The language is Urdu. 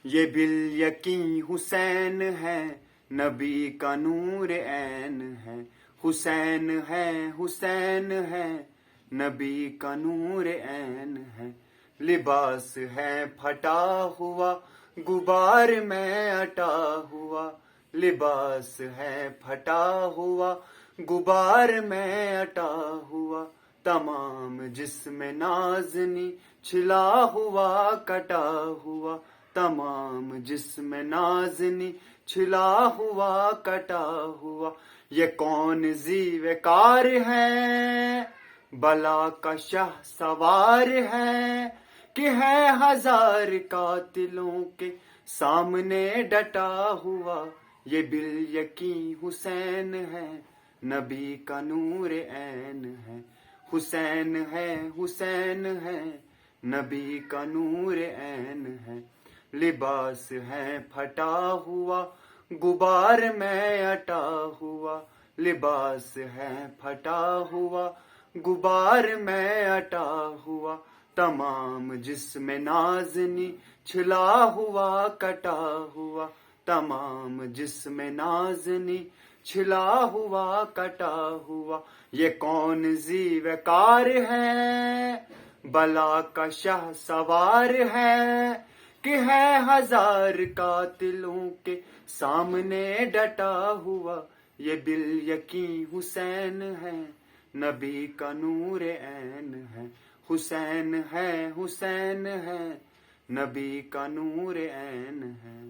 یہ بالیقین حسین ہے، نبی کا نور عین ہے، حسین ہے حسین ہے، نبی کا نور عین ہے، لباس ہے پھٹا ہوا غبار میں اٹا ہوا، لباس ہے پھٹا ہوا غبار میں اٹا ہوا، تمام جسم نازنی چھلا ہوا کٹا ہوا، تمام جسم نازنی چھلا ہوا کٹا ہوا، یہ کون زیوکار ہے، بلا کا شاہ سوار ہے، کہ ہے ہزار قاتلوں کے سامنے ڈٹا ہوا، یہ بالیقین حسین ہے، نبی کا نور عین ہے، حسین ہے حسین ہے، نبی کا نور عین ہے، لباس ہے پھٹا ہوا غبار میں اٹا ہوا، لباس ہے پھٹا ہوا غبار میں اٹا ہوا، تمام جسم نازنی چھلا ہوا کٹا ہوا، تمام جسم نازنی چھلا ہوا کٹا ہوا، یہ کون زیوکار ہے، بلا کا شاہ سوار ہے، کہ ہے ہزار قاتلوں کے سامنے ڈٹا ہوا، یہ بالیقین حسین ہے، نبی کا نور عین ہے، حسین ہے حسین ہے، نبی کا نور عین ہے۔